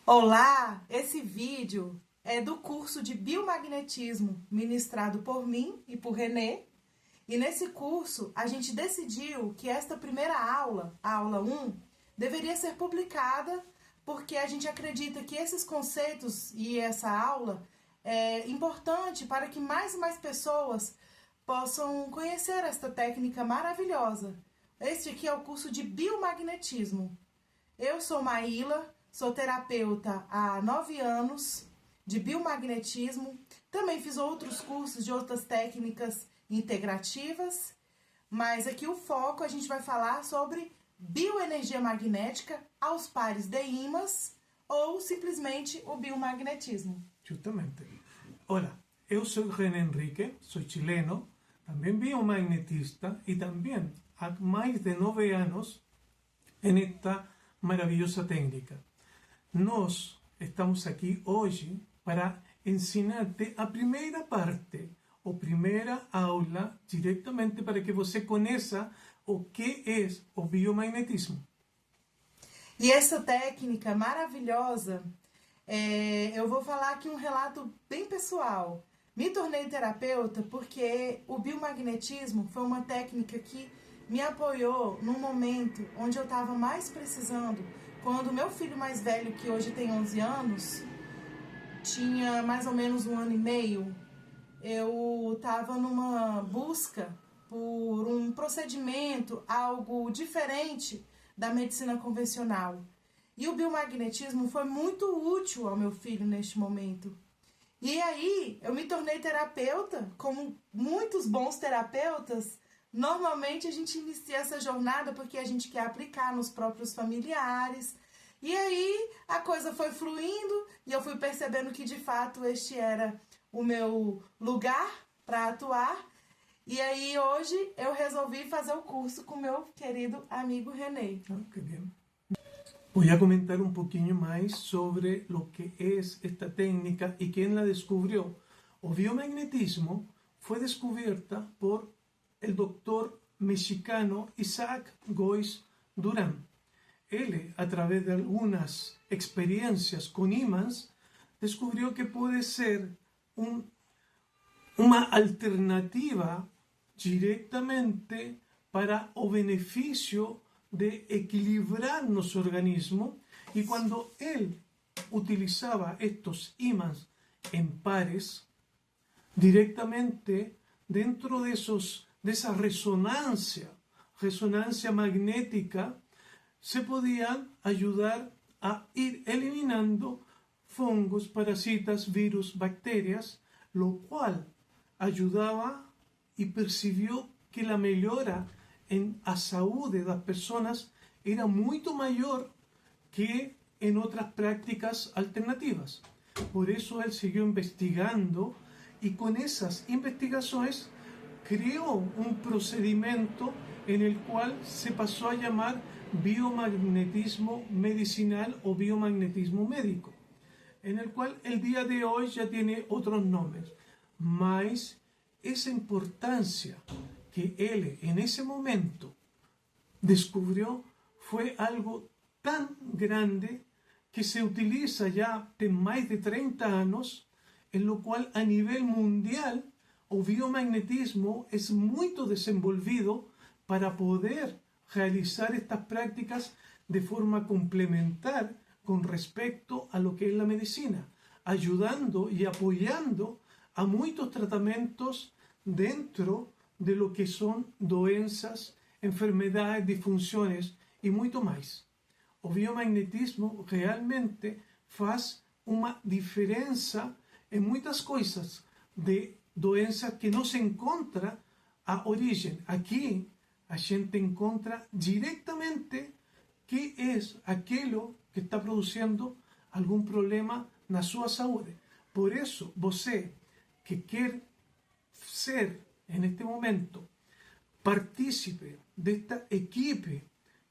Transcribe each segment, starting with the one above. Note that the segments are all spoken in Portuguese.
Olá, esse vídeo é do curso de biomagnetismo ministrado por mim e por Renê. E nesse curso a gente decidiu que esta primeira aula, a aula 1, deveria ser publicada porque a gente acredita que esses conceitos e essa aula é importante para que mais e mais pessoas possam conhecer esta técnica maravilhosa. Este aqui é o curso de biomagnetismo. Eu sou Maíla, sou terapeuta há 9 anos de biomagnetismo. Também fiz outros cursos de outras técnicas integrativas, mas aqui o foco a gente vai falar sobre bioenergia magnética aos pares de ímãs ou simplesmente o biomagnetismo. Justamente. Hola, eu sou René Enrique, sou chileno, também biomagnetista e também há mais de 9 anos en esta maravillosa técnica. Nós estamos aqui hoje para ensinar-te a primeira parte, ou primeira aula, diretamente para que você conheça o que é o biomagnetismo. E essa técnica maravilhosa, eu vou falar aqui um relato bem pessoal. Me tornei terapeuta porque o biomagnetismo foi uma técnica que me apoiou num momento onde eu estava mais precisando, quando meu filho mais velho, que hoje tem 11 anos, tinha mais ou menos 1 ano e meio. Eu estava numa busca por um procedimento, algo diferente da medicina convencional. E o biomagnetismo foi muito útil ao meu filho neste momento. E aí eu me tornei terapeuta, como muitos bons terapeutas. Normalmente a gente inicia essa jornada porque a gente quer aplicar nos próprios familiares. E aí a coisa foi fluindo e eu fui percebendo que de fato este era o meu lugar para atuar. E aí hoje eu resolvi fazer o curso com meu querido amigo René. Que bien. Voy a comentar un poquillo más sobre lo que es esta técnica y quién la descubrió. El biomagnetismo fue descubierta por el doctor mexicano Isaac Gois Durán. Él, a través de algunas experiencias con imans, descubrió que puede ser una alternativa directamente para o beneficio de equilibrar nuestro organismo, y cuando él utilizaba estos imans en pares, directamente dentro de esa resonancia magnética, se podían ayudar a ir eliminando fongos, parasitas, virus, bacterias, lo cual ayudaba y percibió que la mejora en la salud de las personas era mucho mayor que en otras prácticas alternativas. Por eso él siguió investigando y con esas investigaciones creó un procedimiento en el cual se pasó a llamar biomagnetismo medicinal o biomagnetismo médico, en el cual el día de hoy ya tiene otros nombres. Mas esa importancia que él en ese momento descubrió fue algo tan grande que se utiliza ya de más de 30 años, en lo cual a nivel mundial el biomagnetismo es muy desenvolvido para poder realizar estas prácticas de forma complementar con respecto a lo que es la medicina, ayudando y apoyando a muchos tratamientos dentro de lo que son doenças, enfermedades, disfunciones y mucho más. El biomagnetismo realmente faz una diferencia en muchas cosas de doenças que no se encuentra a origen. Aquí a gente encuentra directamente qué es aquello que está produciendo algún problema na sua saúde. Por eso, você que quer ser en este momento partícipe de esta equipe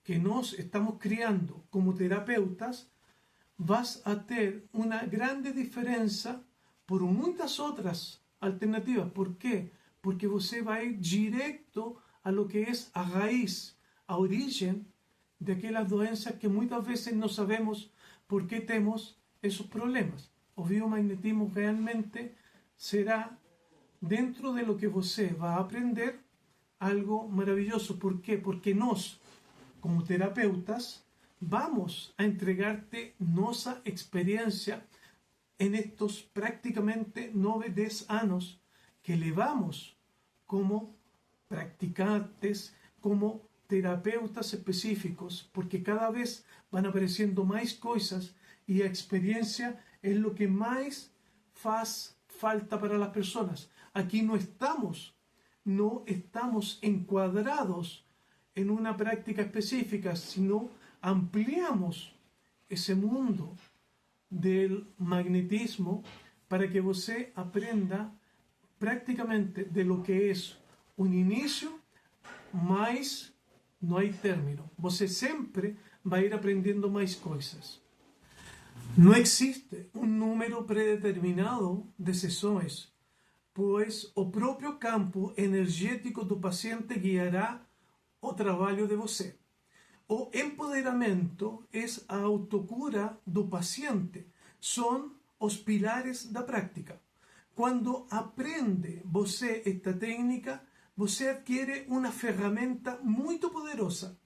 que nos estamos criando como terapeutas, vas a tener una grande diferencia por muchas otras alternativas. ¿Por qué? Porque você va a ir directo a lo que es a raíz, a origen de aquellas doenças que muchas veces no sabemos por qué tenemos esos problemas. O biomagnetismo realmente será, dentro de lo que você vai aprender, algo maravilloso. ¿Por quê? Porque nós, como terapeutas, vamos a entregarte nuestra experiencia en estos prácticamente 9-10 años que levamos como practicantes, como terapeutas específicos, porque cada vez van apareciendo más cosas y la experiencia es lo que más faz falta para las personas. Aquí no estamos encuadrados en una práctica específica, sino ampliamos ese mundo del magnetismo para que você aprenda prácticamente de lo que es un inicio, mas no hay término. Você sempre vai ir aprendiendo más cosas. No existe un número predeterminado de sessões, pois o próprio campo energético do paciente guiará o trabalho de você. O empoderamento é a autocura do paciente. São os pilares da prática. Quando aprende você esta técnica, você adquire uma ferramenta muito poderosa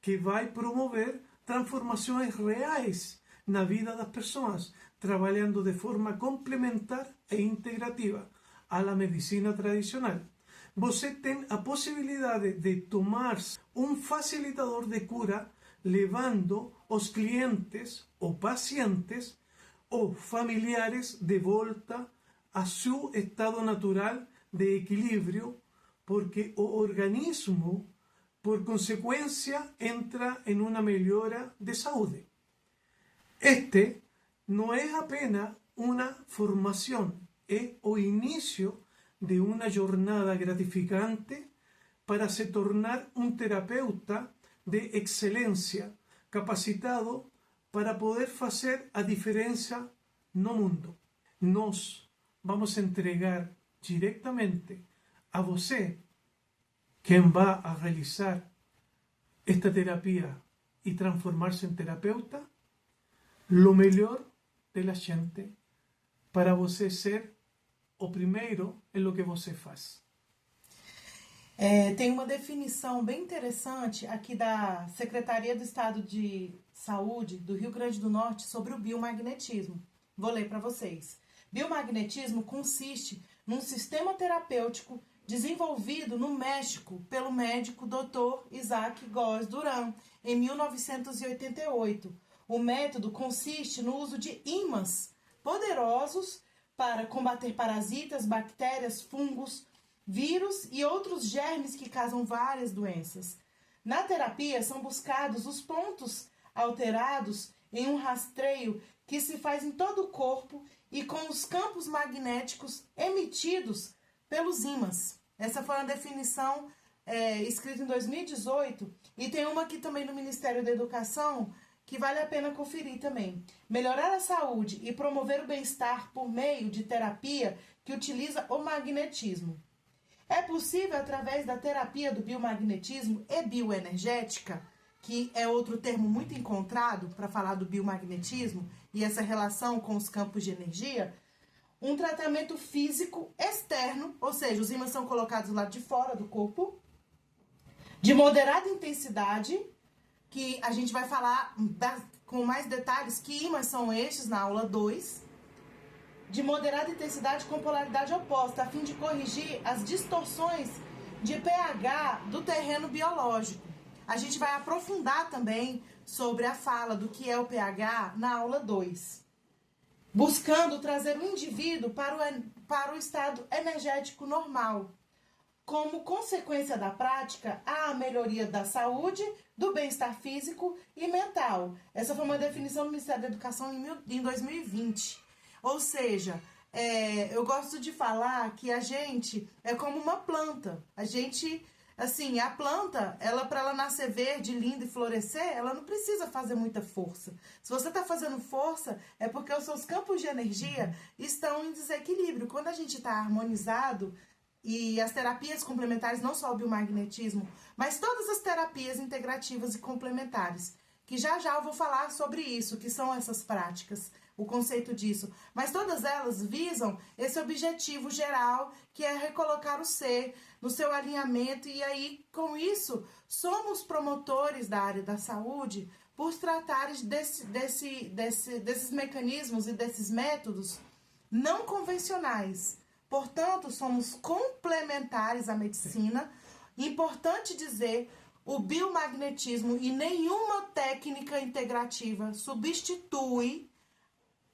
que vai promover transformações reais na vida das pessoas, trabalhando de forma complementar e integrativa à medicina tradicional. Você tem a possibilidade de tomar um facilitador de cura, levando os clientes ou pacientes ou familiares de volta a seu estado natural de equilíbrio, porque o organismo, por consequência, entra em uma melhora de saúde. Este não é apenas uma formação, é o início de una jornada gratificante para se tornar un terapeuta de excelencia, capacitado para poder fazer a diferença no mundo. Nós vamos entregar diretamente a você, quem vai a realizar esta terapia e transformar-se em terapeuta, lo melhor da gente para você ser o primeiro é o que você faz. Tem uma definição bem interessante aqui da Secretaria do Estado de Saúde do Rio Grande do Norte sobre o biomagnetismo. Vou ler para vocês. Biomagnetismo consiste num sistema terapêutico desenvolvido no México pelo médico Dr. Isaac Góes Duran, em 1988. O método consiste no uso de ímãs poderosos para combater parasitas, bactérias, fungos, vírus e outros germes que causam várias doenças. Na terapia, são buscados os pontos alterados em um rastreio que se faz em todo o corpo e com os campos magnéticos emitidos pelos ímãs. Essa foi uma definição escrita em 2018 e tem uma aqui também no Ministério da Educação que vale a pena conferir também. Melhorar a saúde e promover o bem-estar por meio de terapia que utiliza o magnetismo. É possível através da terapia do biomagnetismo e bioenergética, que é outro termo muito encontrado para falar do biomagnetismo e essa relação com os campos de energia, um tratamento físico externo, ou seja, os ímãs são colocados lá de fora do corpo, de moderada intensidade, que a gente vai falar com mais detalhes que ímãs são estes na aula 2, de moderada intensidade com polaridade oposta, a fim de corrigir as distorções de pH do terreno biológico. A gente vai aprofundar também sobre a fala do que é o pH na aula 2, buscando trazer o indivíduo para o estado energético normal. Como consequência da prática, há a melhoria da saúde, do bem-estar físico e mental. Essa foi uma definição do Ministério da Educação em 2020. Ou seja, eu gosto de falar que a gente é como uma planta. A gente, assim, a planta, para ela nascer verde, linda e florescer, ela não precisa fazer muita força. Se você está fazendo força, é porque os seus campos de energia estão em desequilíbrio. Quando a gente está harmonizado, e as terapias complementares, não só o biomagnetismo, mas todas as terapias integrativas e complementares, que já eu vou falar sobre isso, que são essas práticas, o conceito disso. Mas todas elas visam esse objetivo geral, que é recolocar o ser no seu alinhamento, e aí, com isso, somos promotores da área da saúde por tratar desses mecanismos e desses métodos não convencionais. Portanto, somos complementares à medicina. Importante dizer, o biomagnetismo e nenhuma técnica integrativa substitui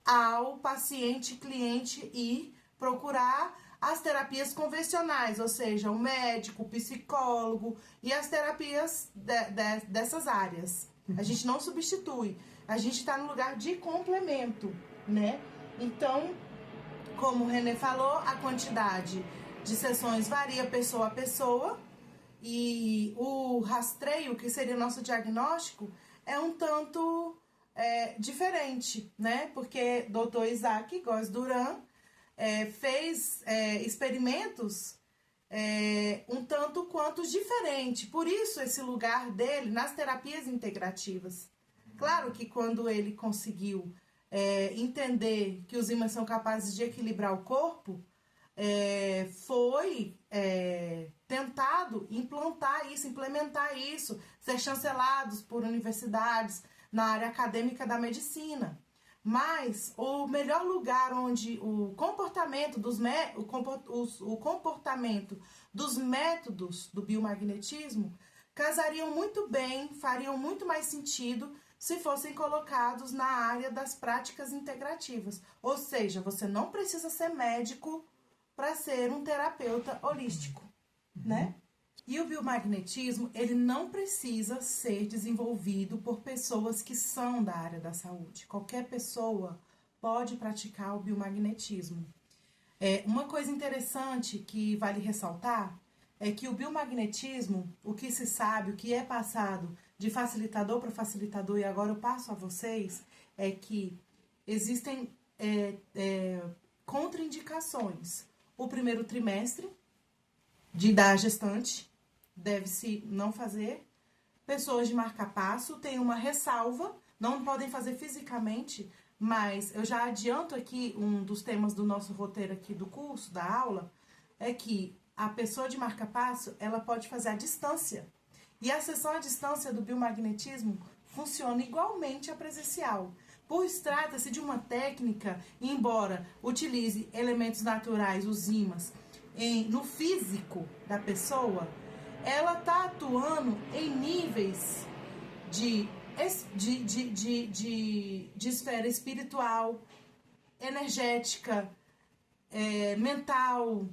ao paciente, cliente ir procurar as terapias convencionais, ou seja, o médico, o psicólogo e as terapias dessas áreas. A gente não substitui, a gente está no lugar de complemento, né? Então, como o René falou, a quantidade de sessões varia pessoa a pessoa e o rastreio, que seria o nosso diagnóstico, é um tanto diferente, né? Porque Dr. Isaac Góes Duran fez experimentos um tanto quanto diferente. Por isso, esse lugar dele nas terapias integrativas. Claro que quando ele conseguiu entender que os ímãs são capazes de equilibrar o corpo, foi tentado implementar isso, ser chancelados por universidades na área acadêmica da medicina. Mas o melhor lugar onde o comportamento dos métodos do biomagnetismo casariam muito bem, fariam muito mais sentido se fossem colocados na área das práticas integrativas. Ou seja, você não precisa ser médico para ser um terapeuta holístico, né? E o biomagnetismo, ele não precisa ser desenvolvido por pessoas que são da área da saúde. Qualquer pessoa pode praticar o biomagnetismo. Uma coisa interessante que vale ressaltar é que o biomagnetismo, o que se sabe, o que é passado de facilitador para facilitador, e agora eu passo a vocês, é que existem contraindicações. O primeiro trimestre da gestante deve-se não fazer. Pessoas de marca-passo têm uma ressalva, não podem fazer fisicamente, mas eu já adianto aqui um dos temas do nosso roteiro aqui do curso, da aula, é que a pessoa de marca-passo, ela pode fazer à distância. E a sessão à distância do biomagnetismo funciona igualmente à presencial. Pois trata-se de uma técnica, embora utilize elementos naturais, os ímãs, no físico da pessoa, ela está atuando em níveis de esfera espiritual, energética, mental.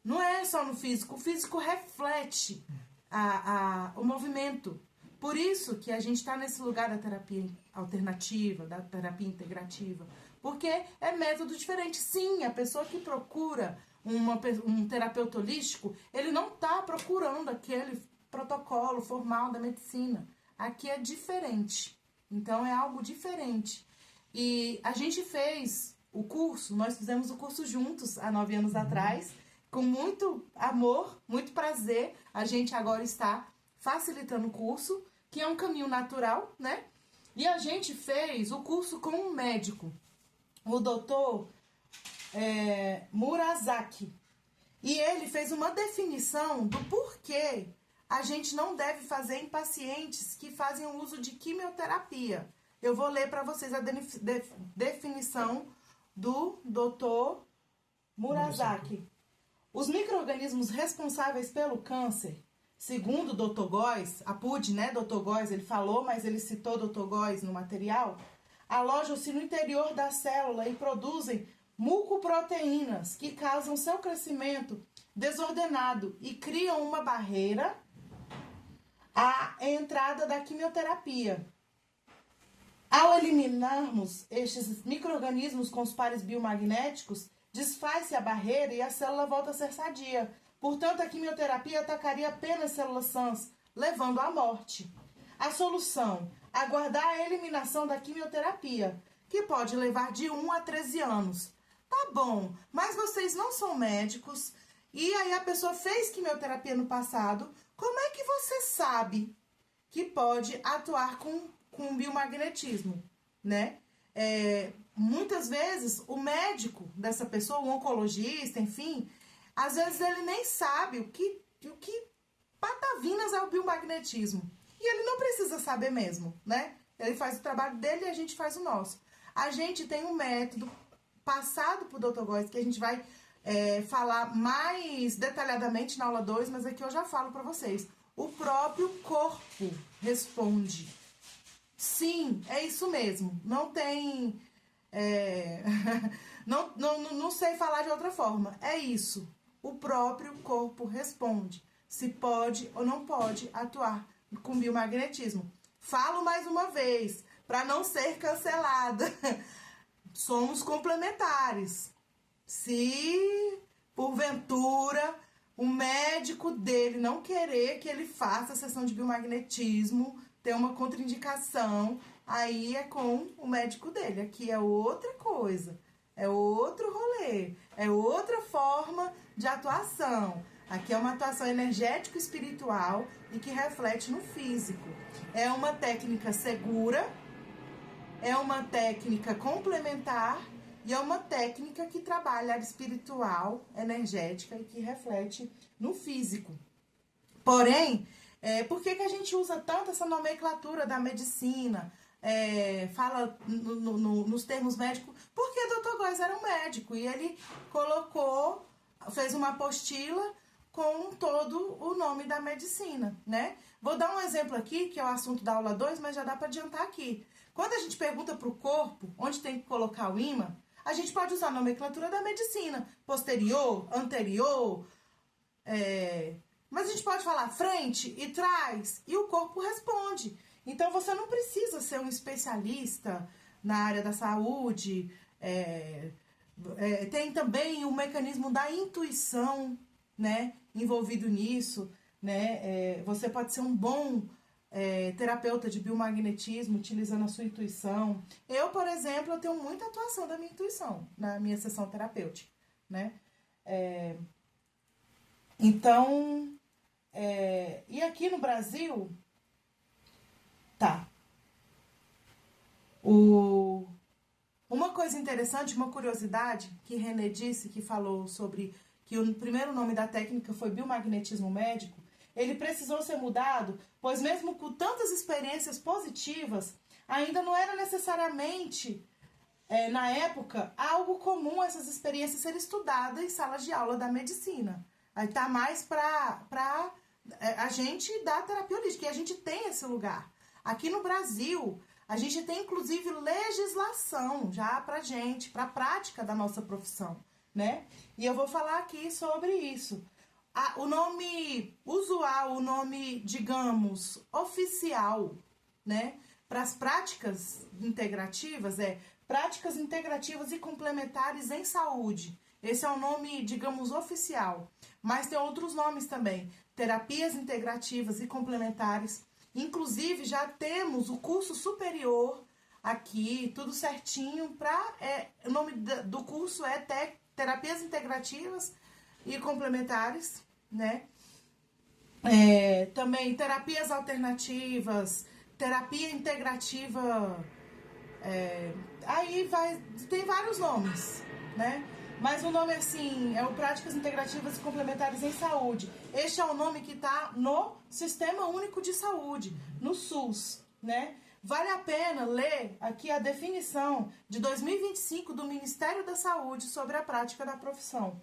Não é só no físico. O físico reflete o movimento. Por isso que a gente está nesse lugar da terapia alternativa, da terapia integrativa. Porque é método diferente. Sim, a pessoa que procura um terapeuta holístico, ele não está procurando aquele protocolo formal da medicina. Aqui é diferente. Então, é algo diferente. E a gente fez o curso, nós fizemos o curso juntos há 9 anos atrás, com muito amor, muito prazer. A gente agora está facilitando o curso, que é um caminho natural, né? E a gente fez o curso com um médico, o doutor Murasaki. E ele fez uma definição do porquê a gente não deve fazer em pacientes que fazem o uso de quimioterapia. Eu vou ler para vocês a definição do doutor Murasaki. Os micro-organismos responsáveis pelo câncer, segundo o Dr. Góes, a PUD, né, Dr. Góes, ele falou, mas ele citou Dr. Góes no material, alojam-se no interior da célula e produzem mucoproteínas que causam seu crescimento desordenado e criam uma barreira à entrada da quimioterapia. Ao eliminarmos estes micro-organismos com os pares biomagnéticos, desfaz-se a barreira e a célula volta a ser sadia. Portanto, a quimioterapia atacaria apenas células sãs, levando à morte. A solução: aguardar a eliminação da quimioterapia, que pode levar de 1 a 13 anos. Tá bom, mas vocês não são médicos, e aí a pessoa fez quimioterapia no passado, como é que você sabe que pode atuar com com biomagnetismo, né? Muitas vezes o médico dessa pessoa, o oncologista, enfim, às vezes ele nem sabe o que patavinas é o biomagnetismo. E ele não precisa saber mesmo, né? Ele faz o trabalho dele e a gente faz o nosso. A gente tem um método passado por Dr. Góes, que a gente vai falar mais detalhadamente na aula 2, mas aqui eu já falo para vocês. O próprio corpo responde. Sim, é isso mesmo. Não tem... não sei falar de outra forma. É isso. O próprio corpo responde se pode ou não pode atuar com biomagnetismo. Falo mais uma vez, para não ser cancelada. Somos complementares. Se, porventura, o médico dele não querer que ele faça a sessão de biomagnetismo, ter uma contraindicação, aí é com o médico dele. Aqui é outra coisa, é outro rolê, é outra forma de atuação. Aqui é uma atuação energético-espiritual e que reflete no físico. É uma técnica segura, é uma técnica complementar e é uma técnica que trabalha a área espiritual, energética e que reflete no físico. Porém, por que a gente usa tanto essa nomenclatura da medicina? Fala nos termos médicos, porque o Dr. Góes era um médico e ele fez uma apostila com todo o nome da medicina, né? Vou dar um exemplo aqui, que é o assunto da aula 2, mas já dá para adiantar aqui. Quando a gente pergunta para o corpo onde tem que colocar o ímã, a gente pode usar a nomenclatura da medicina, posterior, anterior, mas a gente pode falar frente e trás, e o corpo responde. Então, você não precisa ser um especialista na área da saúde. Tem também o mecanismo da intuição, né, envolvido nisso, né? Você pode ser um bom terapeuta de biomagnetismo utilizando a sua intuição. Eu, por exemplo, eu tenho muita atuação da minha intuição na minha sessão terapêutica, né? Então, e aqui no Brasil, tá. Uma coisa interessante, uma curiosidade, que René disse, que falou sobre que o primeiro nome da técnica foi biomagnetismo médico, ele precisou ser mudado, pois mesmo com tantas experiências positivas, ainda não era necessariamente, na época, algo comum essas experiências serem estudadas em salas de aula da medicina. Aí tá mais para a gente da terapia holística, e a gente tem esse lugar. Aqui no Brasil, a gente tem inclusive legislação já pra gente, pra prática da nossa profissão, né? E eu vou falar aqui sobre isso. O nome usual, o nome, digamos, oficial, né, para as práticas integrativas práticas integrativas e complementares em saúde. Esse é o nome, digamos, oficial. Mas tem outros nomes também. Terapias integrativas e complementares. Inclusive, já temos o curso superior aqui, tudo certinho. O nome do curso é Terapias Integrativas e Complementares, né? Também terapias alternativas, terapia integrativa. Tem vários nomes, né? Mas o nome, assim, é o Práticas Integrativas e Complementares em Saúde. Este é o nome que está no Sistema Único de Saúde, no SUS, né? Vale a pena ler aqui a definição de 2025 do Ministério da Saúde sobre a prática da profissão.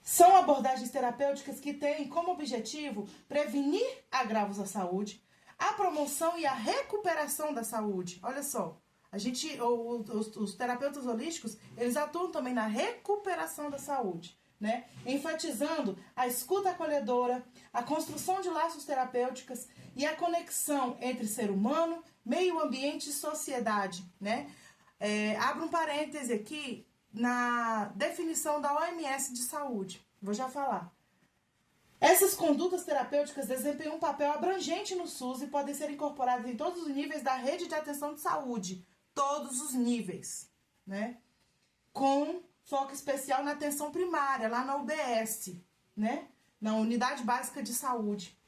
São abordagens terapêuticas que têm como objetivo prevenir agravos à saúde, a promoção e a recuperação da saúde. Olha só. Os terapeutas holísticos, eles atuam também na recuperação da saúde, né? Enfatizando a escuta acolhedora, a construção de laços terapêuticas e a conexão entre ser humano, meio ambiente e sociedade, né? Abro um parêntese aqui na definição da OMS de saúde. Vou já falar. Essas condutas terapêuticas desempenham um papel abrangente no SUS e podem ser incorporadas em todos os níveis da rede de atenção de saúde. Todos os níveis, né? Com foco especial na atenção primária, lá na UBS, né? Na Unidade Básica de Saúde,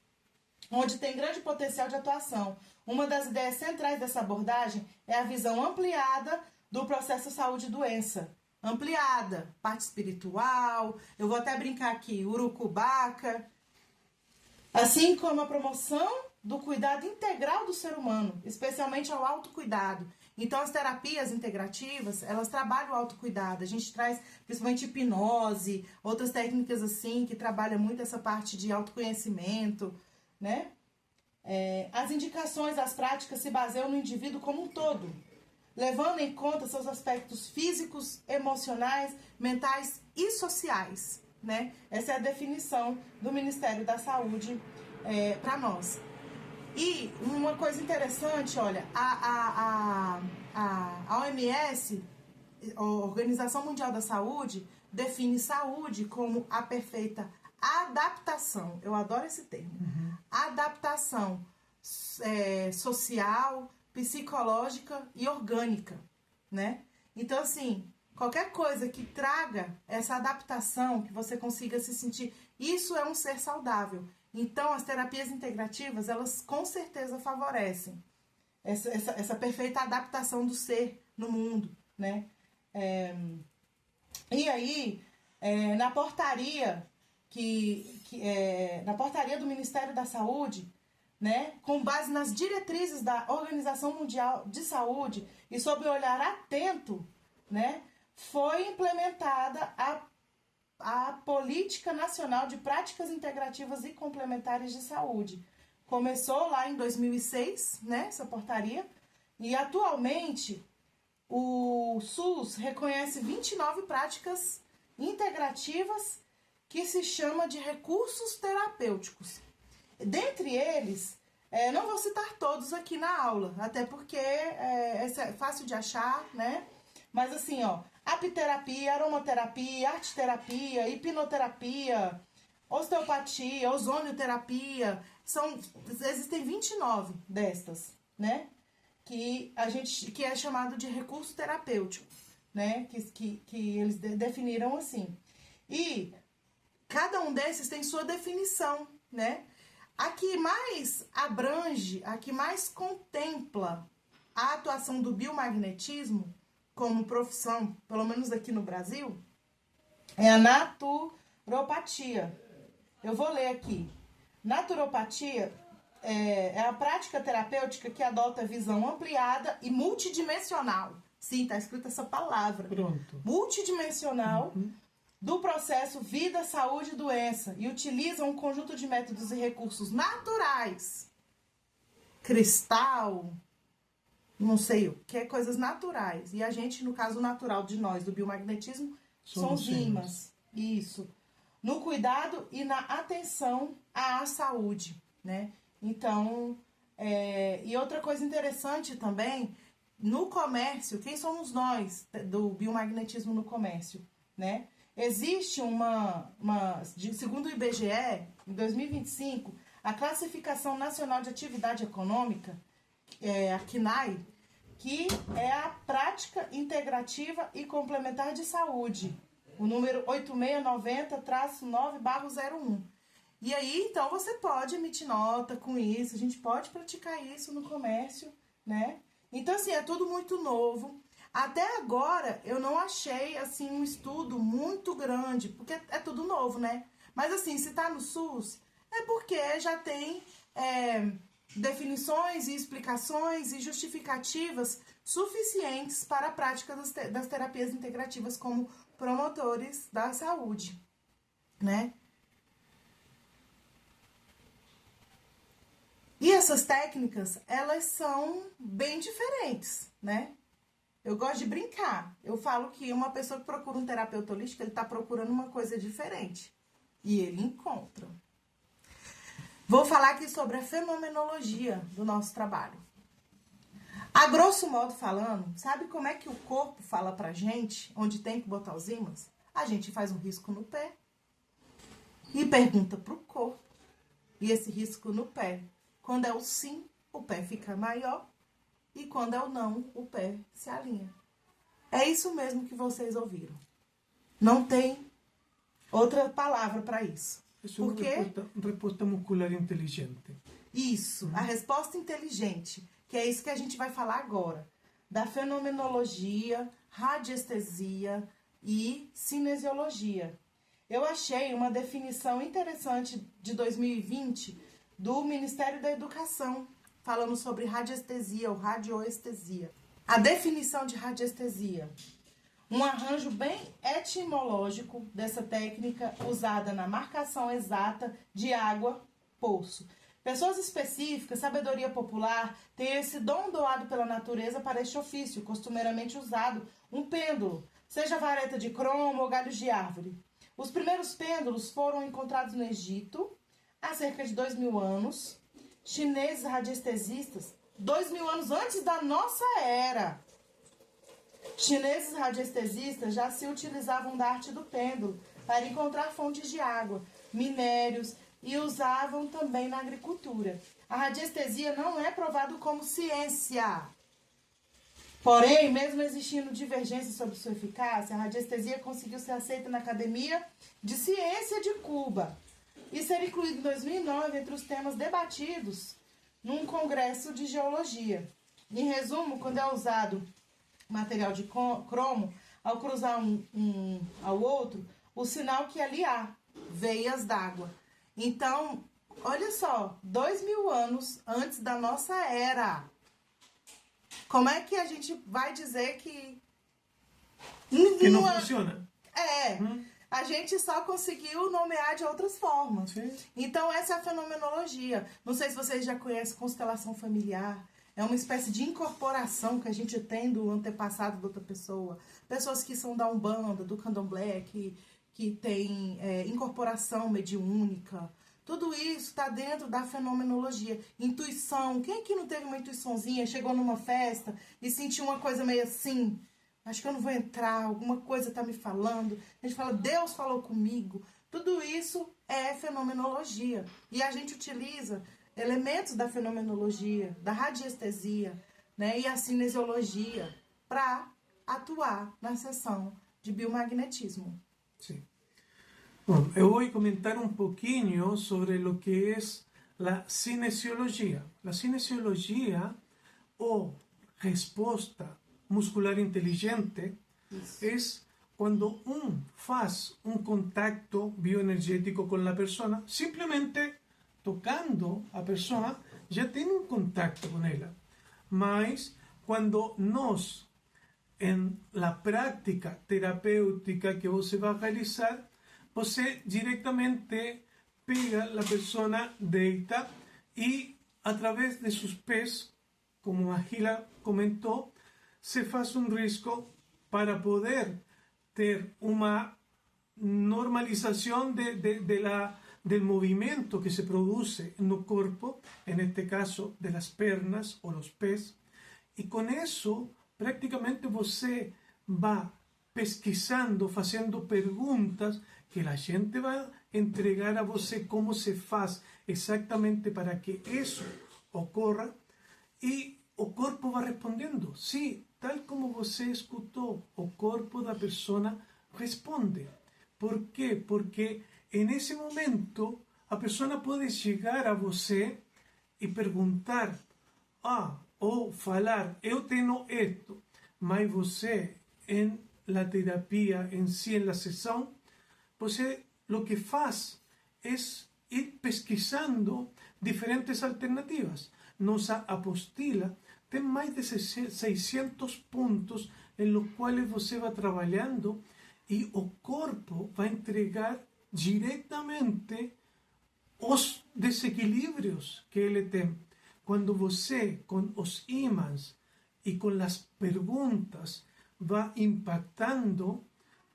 onde tem grande potencial de atuação, uma das ideias centrais dessa abordagem é a visão ampliada do processo saúde e doença. Ampliada, parte espiritual, eu vou até brincar aqui, urucubaca, assim como a promoção do cuidado integral do ser humano, especialmente ao autocuidado. Então, as terapias integrativas, elas trabalham o autocuidado. A gente traz, principalmente, hipnose, outras técnicas assim, que trabalham muito essa parte de autoconhecimento, né? As indicações, as práticas se baseiam no indivíduo como um todo, levando em conta seus aspectos físicos, emocionais, mentais e sociais, né? Essa é a definição do Ministério da Saúde para nós. E uma coisa interessante, olha, a OMS, a Organização Mundial da Saúde, define saúde como a perfeita adaptação. Eu adoro esse termo. Adaptação social, psicológica e orgânica, né? Então, assim, qualquer coisa que traga essa adaptação, que você consiga se sentir, isso é um ser saudável. Então, as terapias integrativas, elas com certeza favorecem essa perfeita adaptação do ser no mundo, né? E aí, na portaria na portaria do Ministério da Saúde, né, com base nas diretrizes da Organização Mundial de Saúde e sob o olhar atento, né, foi implementada a Política Nacional de Práticas Integrativas e Complementares de Saúde. Começou lá em 2006, né, essa portaria, e atualmente o SUS reconhece 29 práticas integrativas que se chama de recursos terapêuticos. Dentre eles, não vou citar todos aqui na aula, até porque é fácil de achar, né? Mas assim, ó, apiterapia, aromaterapia, arteterapia, hipnoterapia, osteopatia, ozonioterapia, existem 29 destas, né? Que é chamado de recurso terapêutico, né? Que eles definiram assim. E cada um desses tem sua definição, né? A que mais abrange, a que mais contempla a atuação do biomagnetismo como profissão, pelo menos aqui no Brasil, é a naturopatia. Eu vou ler aqui. Naturopatia é a prática terapêutica que adota visão ampliada e multidimensional. Sim, tá escrita essa palavra. Pronto. Multidimensional do processo vida, saúde e doença e utiliza um conjunto de métodos e recursos naturais. Cristal, não sei o que, coisas naturais. E a gente, no caso natural de nós, do biomagnetismo, são os ímãs. Isso. No cuidado e na atenção à saúde, né? Então, e outra coisa interessante também, no comércio, quem somos nós do biomagnetismo no comércio, né? Existe segundo o IBGE, em 2025, a Classificação Nacional de Atividade Econômica, a CNAE, que é a prática integrativa e complementar de saúde, o número 8690-9/01. E aí, então, você pode emitir nota com isso, a gente pode praticar isso no comércio, né? Então, assim, é tudo muito novo. Até agora, eu não achei, assim, um estudo muito grande, porque é tudo novo, né? Mas, assim, se tá no SUS, é porque já tem definições e explicações e justificativas suficientes para a prática das terapias integrativas como promotores da saúde, né? E essas técnicas, elas são bem diferentes, né? Eu gosto de brincar. Eu falo que uma pessoa que procura um terapeuta holístico, ele está procurando uma coisa diferente. E ele encontra. Vou falar aqui sobre a fenomenologia do nosso trabalho. A grosso modo falando, sabe como é que o corpo fala pra gente onde tem que botar os ímãs? A gente faz um risco no pé e pergunta pro corpo. E esse risco no pé, quando é o sim, o pé fica maior. E quando é o não, o pé se alinha. É isso mesmo que vocês ouviram. Não tem outra palavra para isso. É uma resposta muscular inteligente. Isso, a resposta inteligente, que é isso que a gente vai falar agora. Da fenomenologia, radiestesia e cinesiologia. Eu achei uma definição interessante de 2020 do Ministério da Educação, falando sobre radiestesia ou radioestesia. A definição de radiestesia: um arranjo bem etimológico dessa técnica usada na marcação exata de água, poço. Pessoas específicas, sabedoria popular, têm esse dom doado pela natureza para este ofício, costumeiramente usado um pêndulo, seja vareta de cromo ou galhos de árvore. Os primeiros pêndulos foram encontrados no Egito há cerca de 2.000 anos. Chineses radiestesistas, 2.000 anos antes da nossa era. Chineses radiestesistas já se utilizavam da arte do pêndulo para encontrar fontes de água, minérios e usavam também na agricultura. A radiestesia não é provado como ciência. Porém, mesmo existindo divergências sobre sua eficácia, a radiestesia conseguiu ser aceita na Academia de Ciência de Cuba e ser incluído em 2009 entre os temas debatidos num congresso de geologia. Em resumo, quando é usado material de cromo, ao cruzar um ao outro, o sinal que ali há, veias d'água. Então, olha só, 2.000 anos antes da nossa era. Como é que a gente vai dizer que não funciona? A gente só conseguiu nomear de outras formas. Sim. Então, essa é a fenomenologia. Não sei se vocês já conhecem constelação familiar. É uma espécie de incorporação que a gente tem do antepassado da outra pessoa. Pessoas que são da Umbanda, do Candomblé, que tem incorporação mediúnica. Tudo isso está dentro da fenomenologia. Intuição. Quem aqui não teve uma intuiçãozinha, chegou numa festa e sentiu uma coisa meio assim? Acho que eu não vou entrar, alguma coisa está me falando. A gente fala, Deus falou comigo. Tudo isso é fenomenologia. E a gente utiliza elementos da fenomenologia, da radiestesia, né, e a cinesiologia para atuar na sessão de biomagnetismo. Sim. Bom, eu vou comentar um pouquinho sobre o que é a cinesiologia. A cinesiologia, ou resposta muscular inteligente, é quando faz um contato bioenergético com a pessoa, simplesmente tocando a pessoa, já tem um contato com ela. Mas, quando nós, em la prática terapêutica que você vai realizar, você diretamente pega a pessoa, deita e, através de seus pés, como a Gila comentou, se faz um risco para poder ter uma normalização del movimento que se produce no corpo, en este caso de las pernas ou los pés, e com isso praticamente você vai pesquisando, fazendo perguntas que a gente vai entregar a você como se faz exatamente para que isso ocorra, e o corpo vai respondendo. Sim, tal como você escutou, o corpo da pessoa responde. Por quê? Porque nesse momento a pessoa pode chegar a você e perguntar, ou falar, eu tenho isto, mas você, em la terapia em si, em la sessão, você o que faz é ir pesquisando diferentes alternativas. Nossa apostila tem mais de 600 pontos em los quais você vai trabalhando e o corpo vai entregar diretamente os desequilíbrios que ele tem. Quando você, com os ímãs e com as perguntas, vai impactando,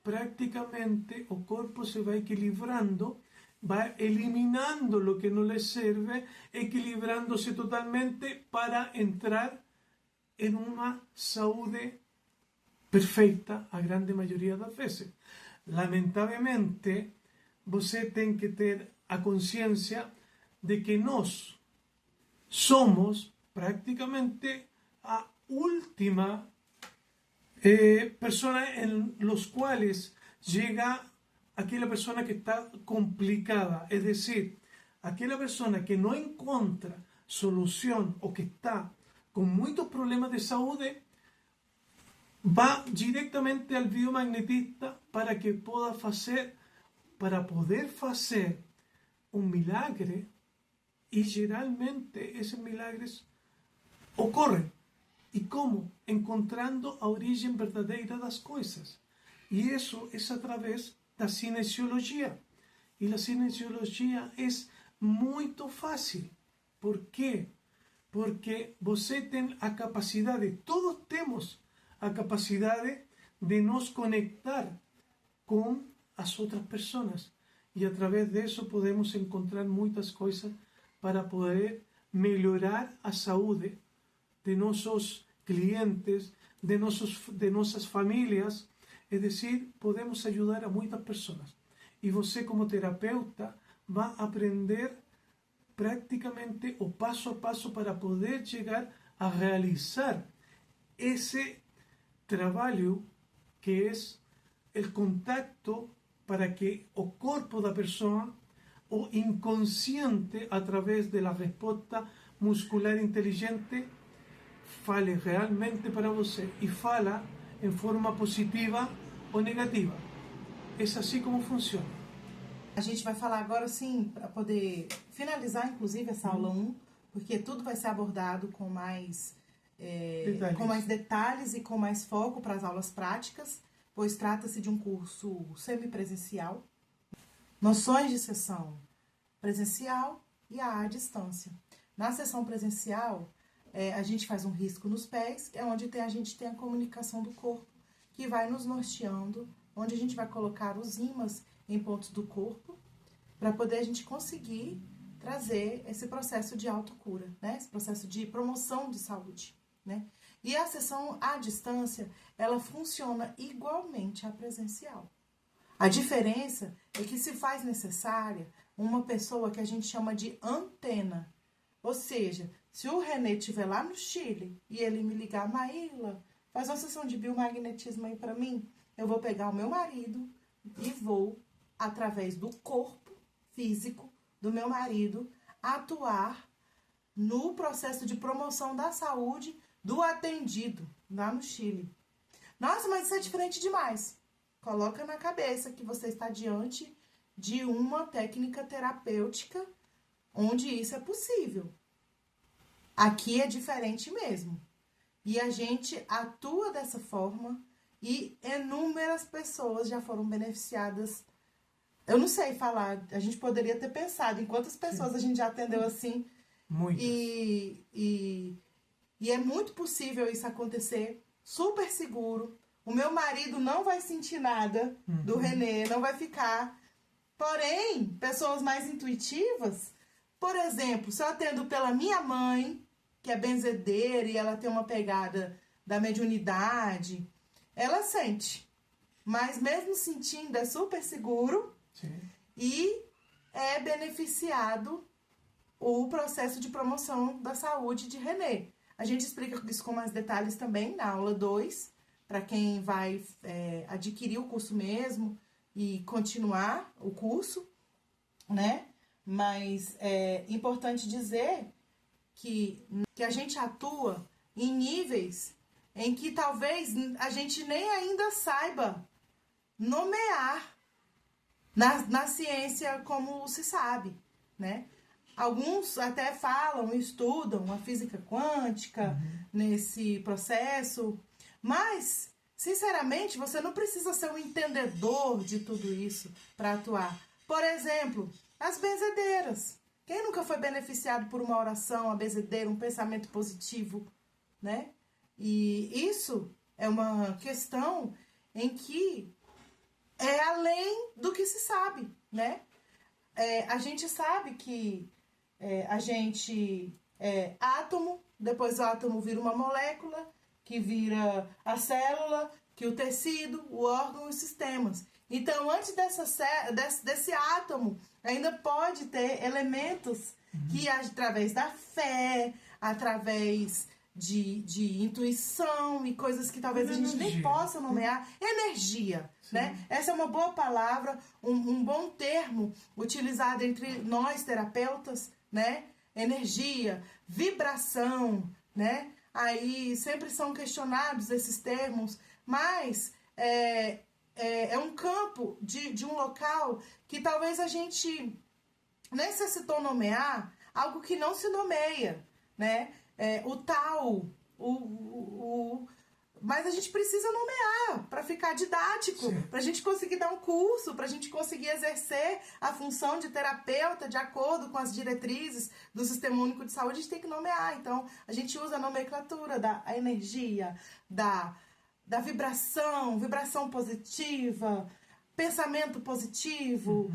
praticamente o corpo se vai equilibrando, vai eliminando o que não lhe serve, equilibrándose totalmente para entrar em uma saúde perfeita a grande maioria das vezes. Lamentavelmente, você tem que ter a consciência de que nós somos praticamente a última persona en los cuales llega aquella persona que está complicada. Es decir, aquela pessoa que não encontra solução ou que está com muitos problemas de saúde, va diretamente al biomagnetista para poder hacer un milagre, y generalmente esos milagres ocurren. ¿Y cómo? Encontrando a origen verdadeira das coisas. Y eso es a través da cinesiología. Y la cinesiología es muy fácil. ¿Por qué? Porque você tem a capacidade, todos temos a capacidade de nos conectar com as outras pessoas. E através disso podemos encontrar muitas coisas para poder melhorar a saúde de nossos clientes, de nossas famílias. É decir, podemos ajudar a muitas pessoas. E você, como terapeuta, vai aprender prácticamente o paso a paso para poder llegar a realizar ese trabajo que es el contacto para que o corpo da persona, o inconsciente a través de la respuesta muscular inteligente, fale realmente para você y fala en forma positiva o negativa. Es así como funciona. A gente vai falar agora, sim, para poder finalizar, inclusive, essa aula 1, porque tudo vai ser abordado com mais detalhes e com mais foco para as aulas práticas, pois trata-se de um curso semipresencial, noções de sessão presencial e à distância. Na sessão presencial, a gente faz um risco nos pés, é onde a gente tem a comunicação do corpo, que vai nos norteando, onde a gente vai colocar os ímãs em pontos do corpo, para poder a gente conseguir trazer esse processo de autocura, né? Esse processo de promoção de saúde, né? E a sessão à distância, ela funciona igualmente à presencial. A diferença é que se faz necessária uma pessoa que a gente chama de antena. Ou seja, se o René estiver lá no Chile e ele me ligar, Maíla, faz uma sessão de biomagnetismo aí para mim, eu vou pegar o meu marido e vou, através do corpo físico do meu marido, atuar no processo de promoção da saúde do atendido lá no Chile. Nossa, mas isso é diferente demais. Coloca na cabeça que você está diante de uma técnica terapêutica onde isso é possível. Aqui é diferente mesmo. E a gente atua dessa forma e inúmeras pessoas já foram beneficiadas. Eu não sei falar, a gente poderia ter pensado em quantas pessoas a gente já atendeu assim. Muitas. E é muito possível isso acontecer, super seguro. O meu marido não vai sentir nada do René, não vai ficar. Porém, pessoas mais intuitivas, por exemplo, se eu atendo pela minha mãe, que é benzedeira e ela tem uma pegada da mediunidade, ela sente. Mas mesmo sentindo, é super seguro. Sim. E é beneficiado o processo de promoção da saúde de René. A gente explica isso com mais detalhes também na aula 2, para quem vai adquirir o curso mesmo e continuar o curso, né? Mas é importante dizer que a gente atua em níveis em que talvez a gente nem ainda saiba nomear na ciência como se sabe, né? Alguns até falam, estudam a física quântica nesse processo, mas, sinceramente, você não precisa ser um entendedor de tudo isso para atuar. Por exemplo, as benzedeiras. Quem nunca foi beneficiado por uma oração, a benzedeira, um pensamento positivo, né? E isso é uma questão em que é além do que se sabe, né? A gente sabe que a gente é átomo, depois o átomo vira uma molécula, que vira a célula, que o tecido, o órgão e os sistemas. Então, antes desse átomo, ainda pode ter elementos que, através da fé, através de intuição e coisas que talvez a gente nem possa nomear. Energia, né? Essa é uma boa palavra, um bom termo utilizado entre nós terapeutas, né? Energia, vibração, né? Aí sempre são questionados esses termos, mas é um campo de um local que talvez a gente necessitou nomear algo que não se nomeia, né? O tal, mas a gente precisa nomear para ficar didático, para a gente conseguir dar um curso, para a gente conseguir exercer a função de terapeuta de acordo com as diretrizes do Sistema Único de Saúde. A gente tem que nomear. Então, a gente usa a nomenclatura da energia, da vibração positiva, pensamento positivo.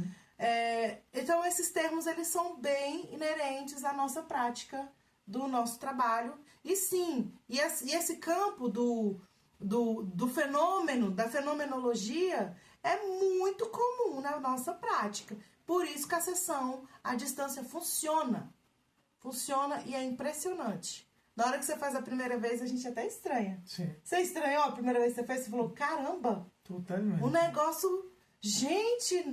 Então, esses termos, eles são bem inerentes à nossa prática do nosso trabalho. E sim, e esse campo do fenômeno, da fenomenologia, é muito comum na nossa prática. Por isso que a sessão à distância funciona. Funciona e é impressionante. Na hora que você faz a primeira vez, a gente até estranha. Sim. Você estranhou a primeira vez que você fez? Você falou, caramba! Totalmente. O negócio... Gente...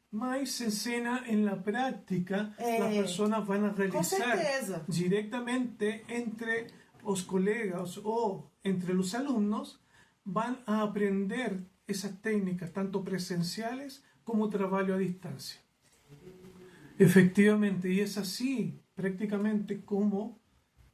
Mas se ensina en la práctica, las personas van a realizar directamente entre los colegas o entre los alumnos, van a aprender esas técnicas, tanto presenciales como trabajo a distancia. Efectivamente, y es así prácticamente como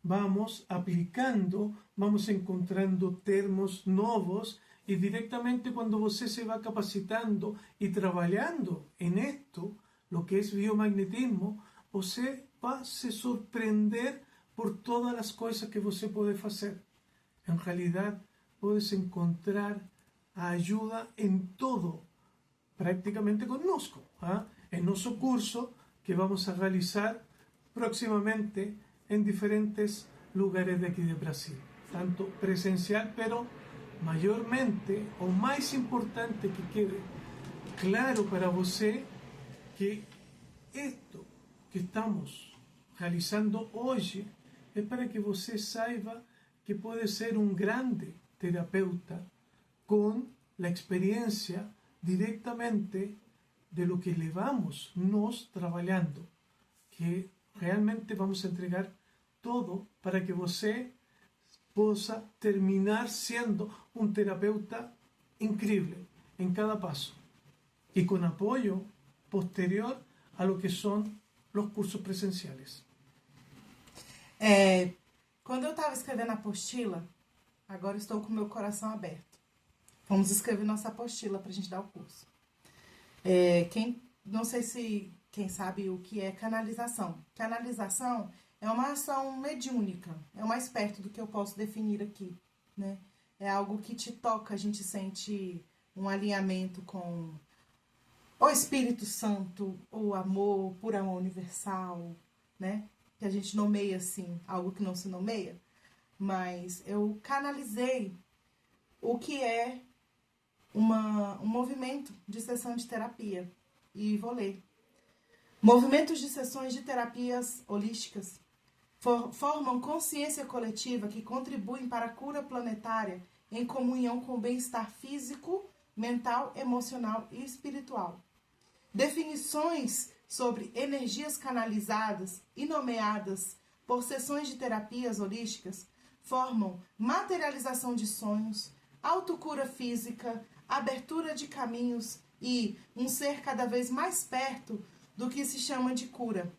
vamos aplicando, vamos encontrando termos nuevos. Y directamente cuando você se va capacitando y trabajando en esto, lo que es biomagnetismo, você va a se sorprender por todas las cosas que você puede hacer. En realidad, puedes encontrar ayuda en todo, prácticamente connosco, en nuestro curso que vamos a realizar próximamente en diferentes lugares de aquí de Brasil, tanto presencial, pero mayormente, o más importante que quede claro para você, que esto que estamos realizando hoy es para que você saiba que puede ser un grande terapeuta con la experiencia directamente de lo que llevamos nos trabajando, que realmente vamos a entregar todo para que você possa terminar siendo un terapeuta increíble en cada paso y con apoyo posterior a lo que son los cursos presenciales. Quando eu estava escrevendo a apostila, agora estou com o meu coração aberto. Vamos escrever nossa apostila para a gente dar o curso. Não sei se quem sabe o que é canalização. Canalização é uma ação mediúnica, é o mais perto do que eu posso definir aqui, né? É algo que te toca, a gente sente um alinhamento com o Espírito Santo, o amor, por amor universal, né? Que a gente nomeia assim, algo que não se nomeia. Mas eu canalizei o que é um movimento de sessão de terapia. E vou ler. Movimentos de sessões de terapias holísticas formam consciência coletiva que contribuem para a cura planetária em comunhão com o bem-estar físico, mental, emocional e espiritual. Definições sobre energias canalizadas e nomeadas por sessões de terapias holísticas formam materialização de sonhos, autocura física, abertura de caminhos e um ser cada vez mais perto do que se chama de cura.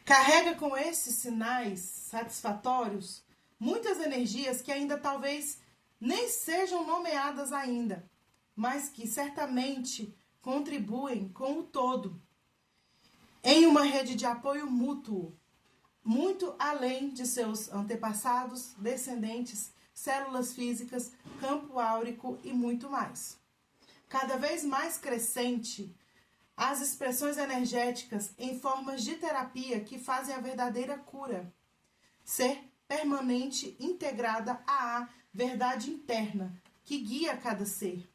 Carrega com esses sinais satisfatórios muitas energias que ainda talvez nem sejam nomeadas ainda, mas que certamente contribuem com o todo, em uma rede de apoio mútuo, muito além de seus antepassados, descendentes, células físicas, campo áurico e muito mais. Cada vez mais crescente, as expressões energéticas em formas de terapia que fazem a verdadeira cura ser permanente, integrada à verdade interna que guia cada ser.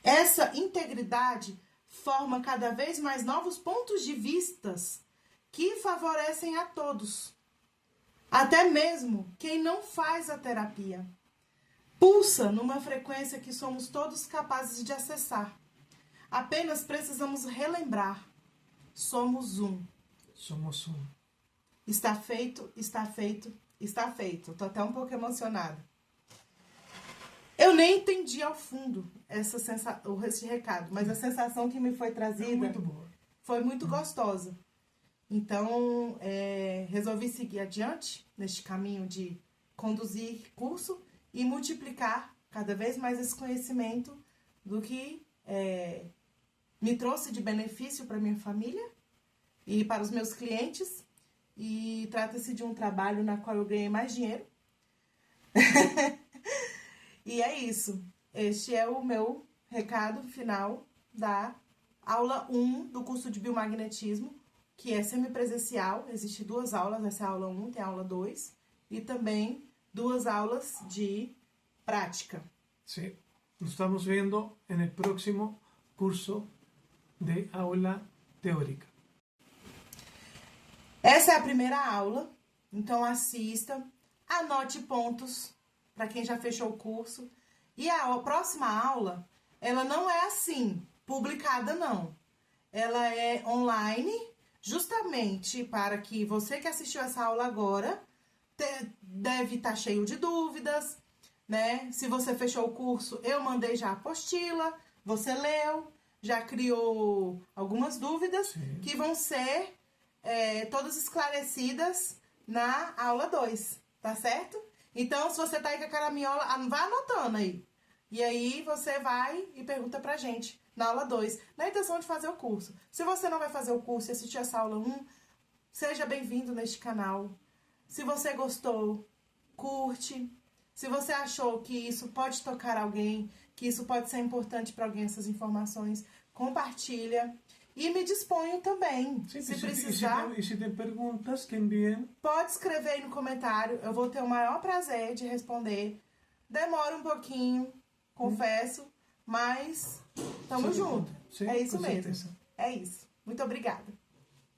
Essa integridade forma cada vez mais novos pontos de vistas que favorecem a todos. Até mesmo quem não faz a terapia pulsa numa frequência que somos todos capazes de acessar. Apenas precisamos relembrar. Somos um. Somos um. Está feito, está feito, está feito. Tô até um pouco emocionada. Eu nem entendi ao fundo esse recado, mas a sensação que me foi trazida muito boa. Foi muito gostosa. Então, resolvi seguir adiante neste caminho de conduzir curso e multiplicar cada vez mais esse conhecimento do que me trouxe de benefício para minha família e para os meus clientes. E trata-se de um trabalho na qual eu ganhei mais dinheiro. E é isso. Este é o meu recado final da aula 1 do curso de biomagnetismo, que é semipresencial. Existem 2 aulas, essa é a aula 1, tem a aula 2. E também 2 aulas de prática. Sí, nos estamos vendo no próximo curso de aula teórica. Essa é a primeira aula, então assista, anote pontos para quem já fechou o curso. E a próxima aula, ela não é assim, publicada não. Ela é online, justamente para que você que assistiu essa aula agora deve estar cheio de dúvidas, né? Se você fechou o curso, eu mandei já a apostila, você leu, já criou algumas dúvidas. Sim. Que vão ser todas esclarecidas na aula 2, tá certo? Então, se você tá aí com a caraminhola, vai anotando aí. E aí você vai e pergunta pra gente na aula 2, na intenção de fazer o curso. Se você não vai fazer o curso e assistir essa aula 1, seja bem-vindo neste canal. Se você gostou, curte. Se você achou que isso pode tocar alguém, que isso pode ser importante para alguém, essas informações, compartilha. E me disponho também, sim, se precisar. E se tem perguntas que enviem, pode escrever aí no comentário, eu vou ter o maior prazer de responder. Demora um pouquinho, confesso, mas tamo junto. Sim, é isso mesmo. Certeza. É isso. Muito obrigada.